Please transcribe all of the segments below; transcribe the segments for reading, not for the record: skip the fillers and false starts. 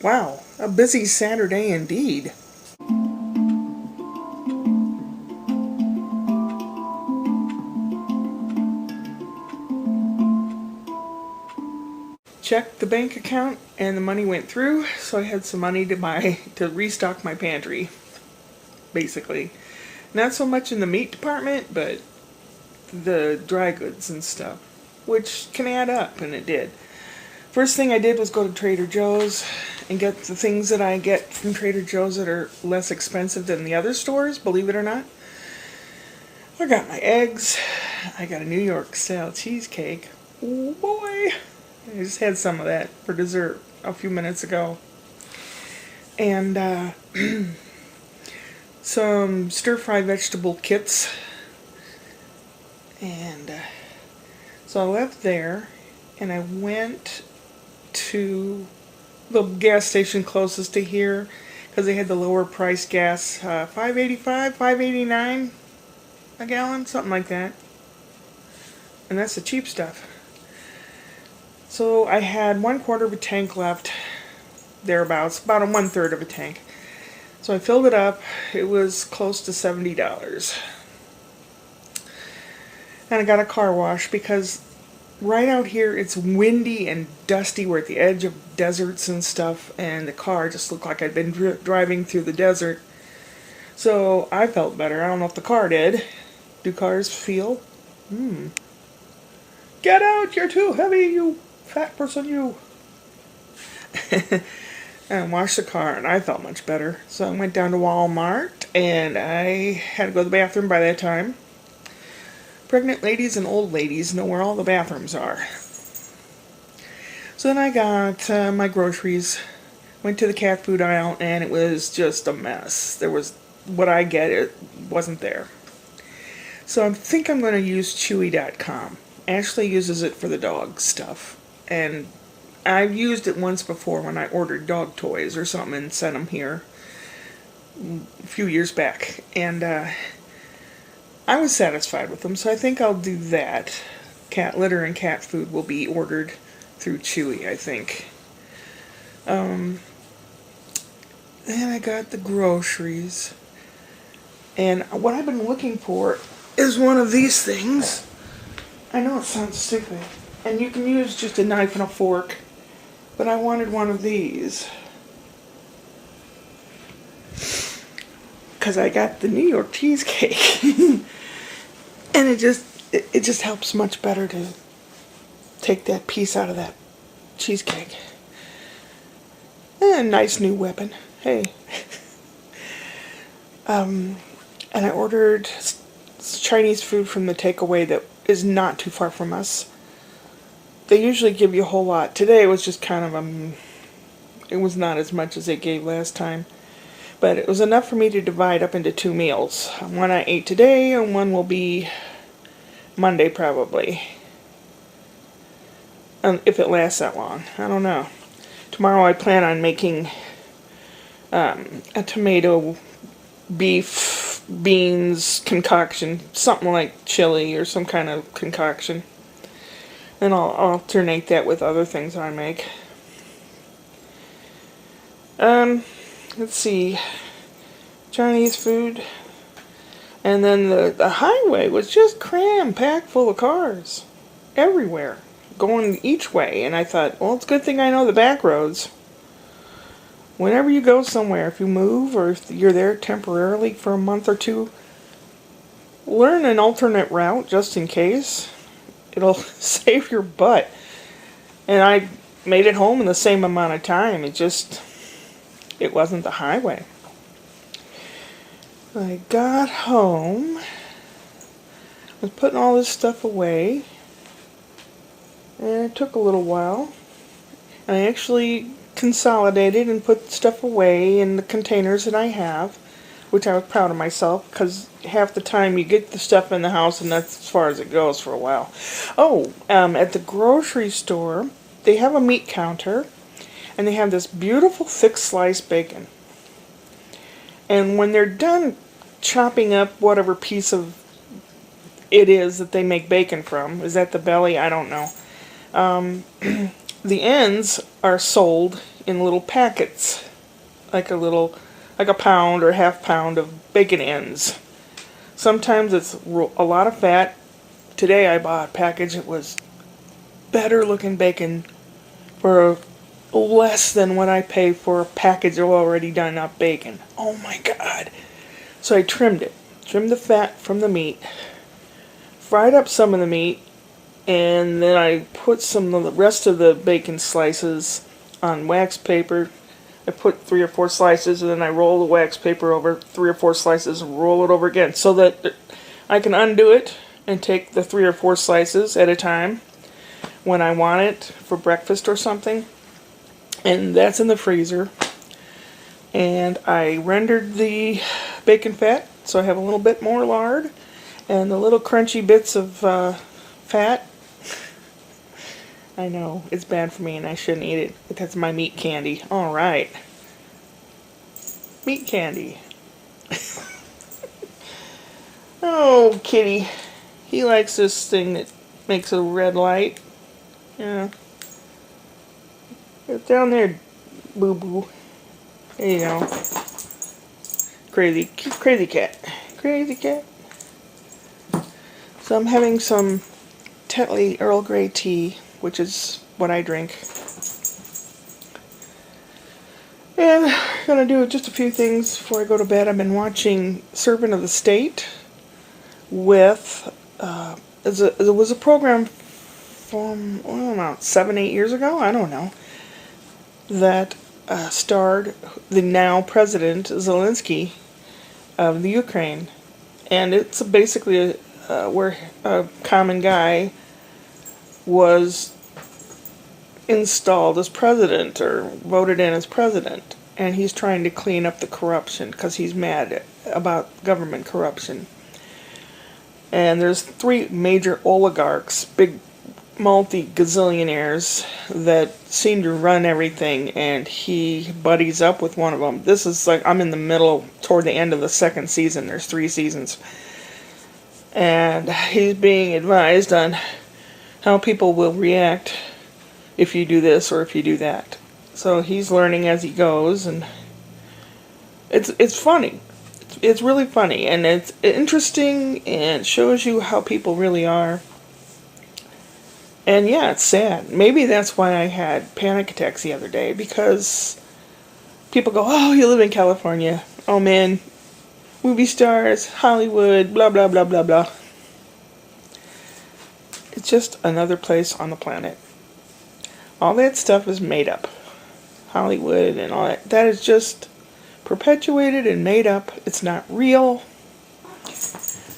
Wow, a busy Saturday indeed. Checked the bank account and the money went through, so I had some money to restock my pantry, basically. Not so much in the meat department, but the dry goods and stuff, which can add up, and it did. First thing I did was go to Trader Joe's and get the things that I get from Trader Joe's that are less expensive than the other stores, believe it or not. I got my eggs. I got a New York style cheesecake. Oh boy! I just had some of that for dessert a few minutes ago. And some stir-fry vegetable kits. And so I left there and I went to the gas station closest to here because they had the lower price gas, $5.85, $5.89 a gallon, something like that. And that's the cheap stuff. So I had 1/4 of a tank left, thereabouts, about a 1/3 of a tank. So I filled it up. It was close to $70. And I got a car wash because right out here it's windy and dusty. We're at the edge of deserts and stuff, and the car just looked like I'd been driving through the desert. So I felt better. I don't know if the car did. Do cars feel? Get out! You're too heavy, you fat person, you. And washed the car, and I felt much better. So I went down to Walmart, and I had to go to the bathroom by that time. Pregnant ladies and old ladies know where all the bathrooms are. So then I got my groceries, went to the cat food aisle, and it was just a mess. There was, what I get, it wasn't there. So I think I'm going to use Chewy.com. Ashley uses it for the dog stuff, and I've used it once before when I ordered dog toys or something and sent them here a few years back, and I was satisfied with them, so I think I'll do that. Cat litter and cat food will be ordered through Chewy, I think. Then I got the groceries, and what I've been looking for is one of these things. I know it sounds stupid, and you can use just a knife and a fork, but I wanted one of these because I got the New York cheesecake. And it just helps much better to take that piece out of that cheesecake. And a nice new weapon. Hey. And I ordered Chinese food from the takeaway that is not too far from us. They usually give you a whole lot. Today it was just kind of it was not as much as they gave last time. But it was enough for me to divide up into 2 meals. One I ate today, and one will be Monday probably. If it lasts that long. I don't know. Tomorrow I plan on making a tomato, beef, beans concoction. Something like chili or some kind of concoction. And I'll alternate that with other things I make. Let's see, Chinese food, and then the highway was just cram-packed full of cars, everywhere, going each way, and I thought, well, it's a good thing I know the back roads. Whenever you go somewhere, if you move, or if you're there temporarily for a month or two, learn an alternate route just in case. It'll save your butt. And I made it home in the same amount of time. It wasn't the highway. I got home, was putting all this stuff away, and it took a little while. And I actually consolidated and put stuff away in the containers that I have, which I was proud of myself, because half the time you get the stuff in the house and that's as far as it goes for a while. At the grocery store, they have a meat counter, and they have this beautiful thick sliced bacon. And when they're done chopping up whatever piece of it is that they make bacon from, is that the belly? I don't know. The ends are sold in little packets, like a pound or half pound of bacon ends. Sometimes it's a lot of fat. Today I bought a package. It was better looking bacon for less than what I pay for a package of already done up bacon. Oh my God. So I trimmed it. Trimmed the fat from the meat. Fried up some of the meat. And then I put some of the rest of the bacon slices on wax paper. I put 3 or 4 slices, and then I roll the wax paper over 3 or 4 slices and roll it over again so that I can undo it and take the 3 or 4 slices at a time when I want it for breakfast or something. And that's in the freezer. And I rendered the bacon fat, so I have a little bit more lard and the little crunchy bits of fat. I know, it's bad for me and I shouldn't eat it, but that's my meat candy. Alright. Meat candy. Oh, kitty. He likes this thing that makes a red light. Yeah. Get down there, boo-boo. There you go. Crazy cat. Crazy cat. So I'm having some Tetley Earl Grey tea, which is what I drink. And I'm going to do just a few things before I go to bed. I've been watching Servant of the State with, it was a program from, I don't know, 7, 8 years ago? I don't know. That starred the now President Zelensky of the Ukraine. And it's basically where a common guy was installed as president or voted in as president, and he's trying to clean up the corruption because he's mad about government corruption. And there's 3 major oligarchs, big multi-gazillionaires that seem to run everything, and he buddies up with one of them. This is like, I'm in the middle, toward the end of the 2nd season. There's 3 seasons. And he's being advised on how people will react if you do this or if you do that. So he's learning as he goes, and it's funny. It's really funny, and it's interesting, and shows you how people really are. And yeah, it's sad. Maybe that's why I had panic attacks the other day, because people go, oh, you live in California. Oh man, movie stars, Hollywood, blah, blah, blah, blah, blah. It's just another place on the planet. All that stuff is made up. Hollywood and all that. That is just perpetuated and made up. It's not real.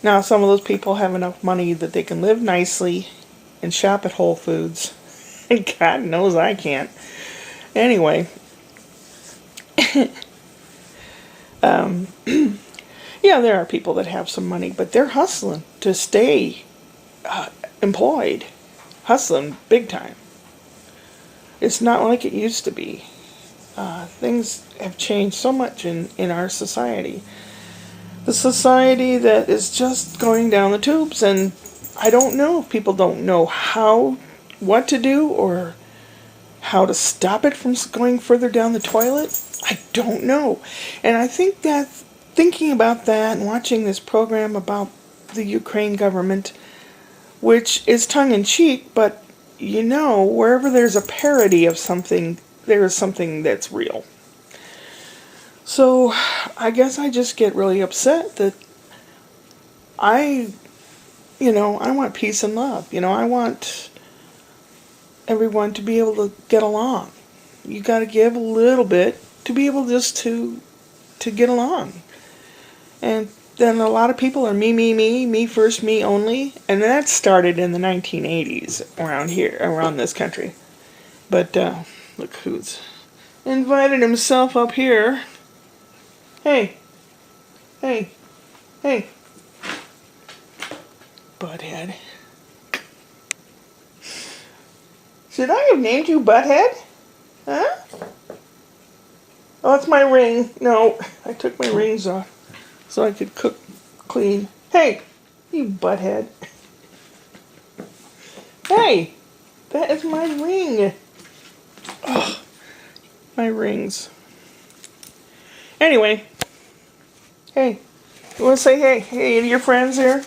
Now, some of those people have enough money that they can live nicely and shop at Whole Foods. And God knows I can't. Anyway. Yeah, there are people that have some money, but they're hustling to stay employed. Hustling big time. It's not like it used to be. Things have changed so much in our society. The society that is just going down the tubes, and I don't know if people don't know what to do or how to stop it from going further down the toilet. I don't know. And I think that thinking about that and watching this program about the Ukraine government, which is tongue-in-cheek, but you know, wherever there's a parody of something, there is something that's real. So I guess I just get really upset that I want peace and love. I want everyone to be able to get along. You got to give a little bit to be able just to get along. And then a lot of people are me first, me only. And that started in the 1980s around this country. But look who's invited himself up here. Hey. Butthead. Should I have named you Butthead? Huh? Oh, it's my ring. No, I took my rings off so I could cook clean. Hey, you butthead. Hey, that is my ring. Oh, my rings. Anyway, hey, you want to say hey to your friends here?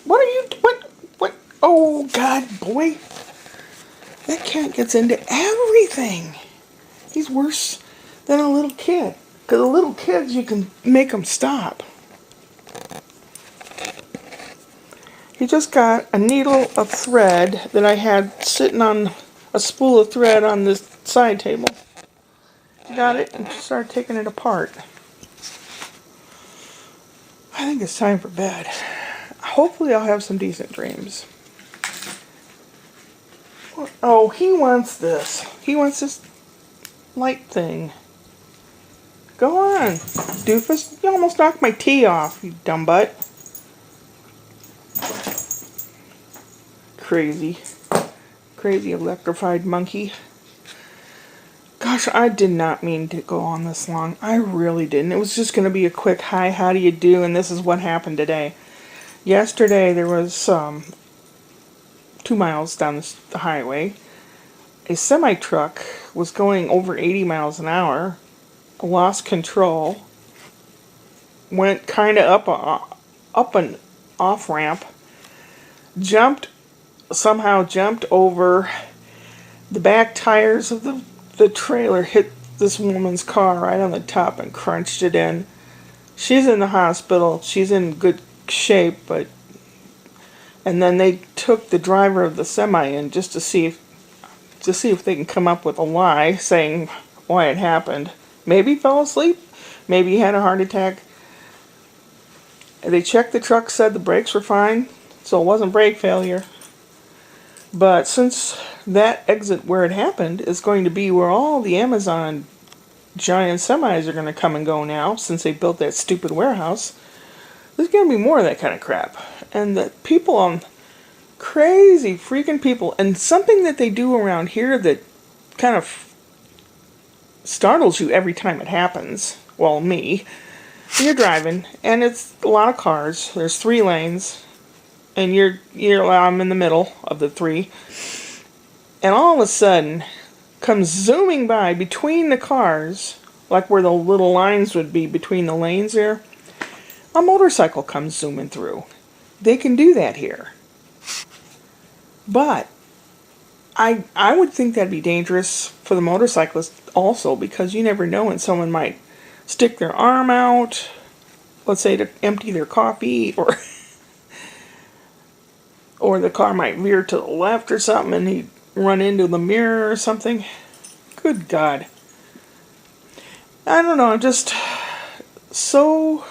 What are you, what? Oh, God, boy. That cat gets into everything. He's worse than a little kid. Because the little kids, you can make them stop. He just got a needle of thread that I had sitting on a spool of thread on this side table. He got it and started taking it apart. I think it's time for bed. Hopefully I'll have some decent dreams. Oh, he wants this. He wants this light thing. Go on, doofus. You almost knocked my tea off, you dumb butt. Crazy electrified monkey. Gosh, I did not mean to go on this long. I really didn't. It was just going to be a quick hi, how do you do, and this is what happened today. Yesterday there was 2 miles down the highway. A semi-truck was going over 80 miles an hour, lost control, went kind of up an off-ramp, somehow jumped over the back tires of the trailer, hit this woman's car right on the top and crunched it in. She's in the hospital. She's in good shape, and then they took the driver of the semi in just to see if they can come up with a lie saying why it happened. Maybe he fell asleep. Maybe he had a heart attack. They checked the truck, said the brakes were fine, so it wasn't brake failure. But since that exit where it happened is going to be where all the Amazon giant semis are going to come and go now, since they built that stupid warehouse, there's going to be more of that kind of crap. And the people crazy freaking people, and something that they do around here that kind of startles you every time it happens. Well, me. You're driving, and it's a lot of cars. There's 3 lanes. And I'm in the middle of the 3, and all of a sudden comes zooming by between the cars, like where the little lines would be between the lanes there. A motorcycle comes zooming through. They can do that here, but I would think that'd be dangerous for the motorcyclist also, because you never know when someone might stick their arm out, let's say to empty their coffee, or the car might veer to the left or something and he'd run into the mirror or something. Good God. I don't know, I'm just so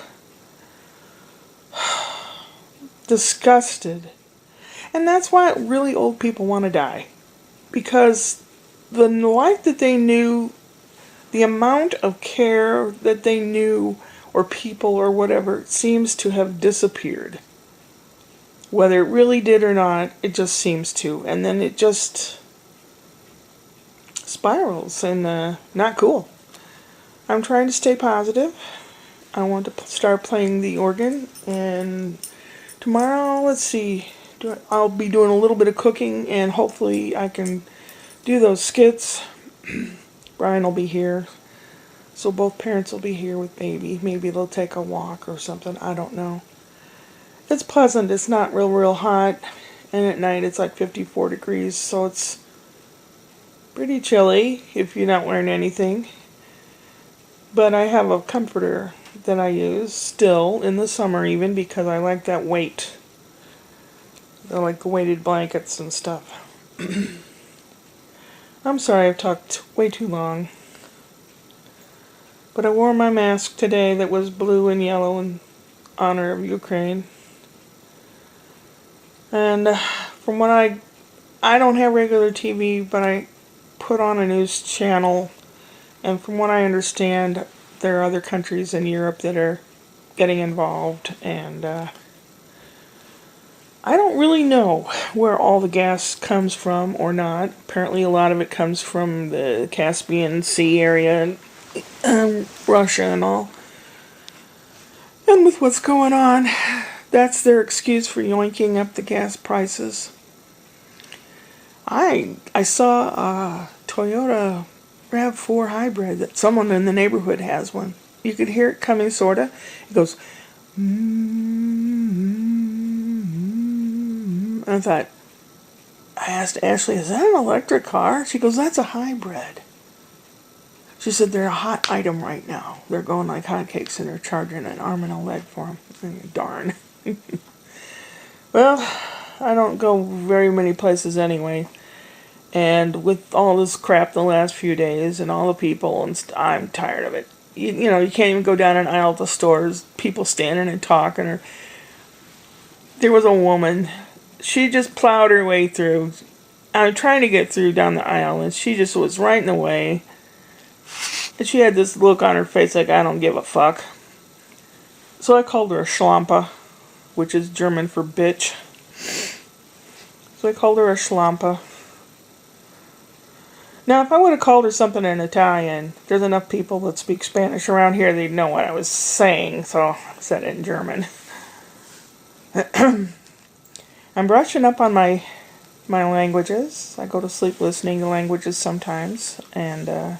disgusted. And that's why really old people want to die. Because the life that they knew, the amount of care that they knew, or people or whatever, seems to have disappeared. Whether it really did or not, it just seems to. And then it just spirals, and not cool. I'm trying to stay positive. I want to start playing the organ, and tomorrow, let's see, I'll be doing a little bit of cooking, and hopefully I can do those skits. Brian will be here, so both parents will be here with baby. Maybe they'll take a walk or something, I don't know. It's pleasant. It's not real hot, and at night it's like 54 degrees, so it's pretty chilly if you're not wearing anything. But I have a comforter that I use still in the summer, even, because I like that weight. I like the weighted blankets and stuff. I'm sorry I've talked way too long, but I wore my mask today that was blue and yellow in honor of Ukraine. And from what I don't have regular TV, but I put on a news channel, and from what I understand, there are other countries in Europe that are getting involved, and I don't really know where all the gas comes from or not. Apparently a lot of it comes from the Caspian Sea area and Russia and all. And with what's going on, that's their excuse for yoinking up the gas prices. I saw a Toyota RAV4 hybrid that someone in the neighborhood has one. You could hear it coming, sorta. It goes, and I thought, I asked Ashley, is that an electric car? She goes, that's a hybrid. She said they're a hot item right now. They're going like hotcakes and they're charging an arm and a leg for them. Darn. Well, I don't go very many places anyway. And with all this crap the last few days and all the people, and I'm tired of it. You know, you can't even go down an aisle at the stores. People standing and talking. Or there was a woman. She just plowed her way through. I'm trying to get through down the aisle, and she just was right in the way. And she had this look on her face like, I don't give a fuck. So I called her a Schlampe, which is German for bitch. So I called her a Schlampe. Now, if I would have called her something in Italian, there's enough people that speak Spanish around here, they'd know what I was saying, so I said it in German. I'm brushing up on my languages. I go to sleep listening to languages sometimes, and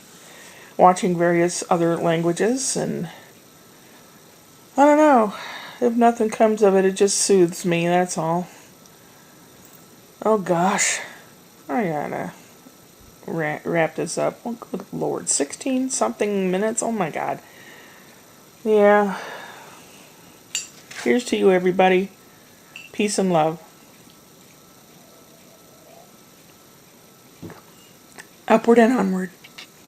watching various other languages, and I don't know. If nothing comes of it, it just soothes me, that's all. Oh gosh. I gotta wrap this up. Oh, good Lord. 16-something minutes? Oh my God. Yeah. Here's to you, everybody. Peace and love. Upward and onward.